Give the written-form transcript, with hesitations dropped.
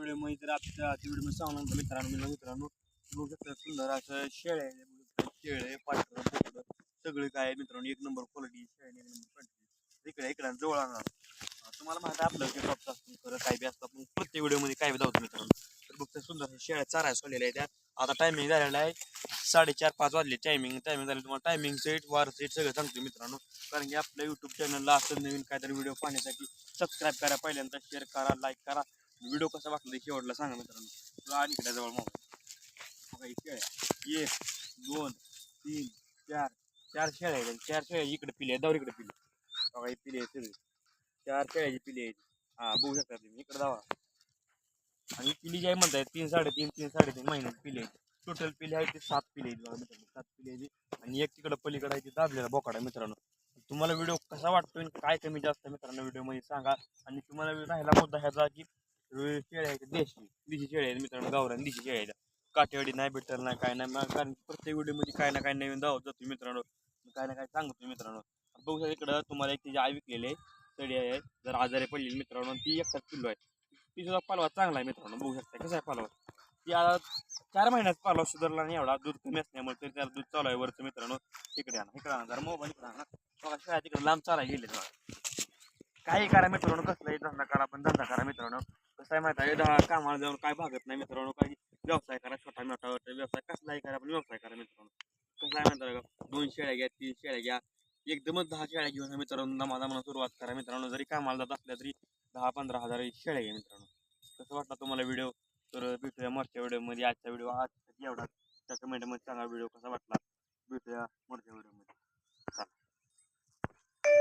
व्हिडिओमध्ये तर आजच्या व्हिडिओमध्ये सांगणार मित्रांनो बघू शकता सुंदर असं शेळ्या आहे, बघू शकता शेळे पाठरं बोकडं सगळे काय आहे मित्रांनो एक नंबर क्वालिटी शेळ्या एक नंबर क्वालिटी इकडे जवळ आणणार तुम्हाला माहिती आहे आपलं जे टॉपचं असतं खरं काय बी असतं आपण प्रत्येक व्हिडिओमध्ये काय बी दावतो मित्रांनो तर बघता सुंदर शेळ्या चाराय सोडलेल्या आहे त्या आता टायमिंग झालेला आहे 4:30-5 वाजले टायमिंग झाले तुम्हाला टायमिंग सेट वार सेट सगळं सांगतो मित्रांनो कारण की आपल्या यूट्यूब चॅनलला असं नवीन काहीतरी व्हिडिओ पाहण्यासाठी सबस्क्राईब करा पहिल्यांदा शेअर करा लाईक करा व्हिडिओ कसा वाटला शेवटला सांगा मित्रांनो तुला आणि इकडे जवळ मोबाईल शेळ्या 1 2 3 4 4 शेळ्या आहेत 4 शेळ्या इकडे पिले दौर इकडे पिले बघा ही पिले सगळी 4 शेळ्याची पिले आहेत हा बघू शकता तुम्ही इकडे जावा आणि पिली जी आहे म्हणताय 3-3.5 महिन्यात पिले आहेत टोटल पिले आहेत ते 7 पिले आहेत बघा मित्रांनो 7 पिले आहेत आणि एक तिकडं पलीकडे आहे ते दाबलेला बोकाडा मित्रांनो तुम्हाला व्हिडिओ कसा वाटतोय काय कमी जास्त मित्रांनो व्हिडिओमध्ये सांगा आणि तुम्हाला राहिला मुद्दा ह्याचा की शेळ्या आहेत देशी शेळ्या आहेत मित्रांनो गावरान देशी शेळ्या आहेत काठेवाडी नाही भेटल नाही काय नाही मग कारण प्रत्येक व्हिडिओमध्ये काय ना काय नवीन दावत जातो मित्रांनो काय ना काय सांगतो मित्रांनो बघू शकता इकडं तुम्हाला एक तिची आई विकलेली आहे तडी आहे जर आजारी पडलेली मित्रांनो ती एकटाच किलो आहे ती सुद्धा पालवा चांगला आहे मित्रांनो बघू शकता कसा आहे पालवा ती आता 4 महिन्यात पालवा सुधारला नाही एवढा दूध कमी असल्यामुळे तरी त्याला दूध चालू आहे वरचं मित्रांनो इकडे आणा जरा मोबाईल इकडे आणा बघा शाळा तिकडे लांब चालाय गेले काही करा मित्रांनो कसलाही धंदा करा पण धंदा करा मित्रांनो कसं आहे माहिती आहे कामाला जाऊन काय भागत नाही मित्रांनो काही व्यवसाय करा छोटा मोठा व्यवसाय कसलाही करा पण व्यवसाय करा मित्रांनो कसं आहे माहिती का 2 शेळ्या घ्या 3 शेळ्या घ्या एकदमच 10 शेळ्या घेऊन मित्रांनो दमादमानं सुरुवात करा मित्रांनो जरी कामाला जात असल्या तरी 10-15 हजार शेळ्या घ्या मित्रांनो कसं वाटला तुम्हाला व्हिडिओ तर भेटूया मागच्या व्हिडिओमध्ये आजचा व्हिडिओ आज एवढा त्या कमेंटमध्ये सांगा व्हिडिओ कसा वाटला भेटूया मोठ्या व्हिडिओमध्ये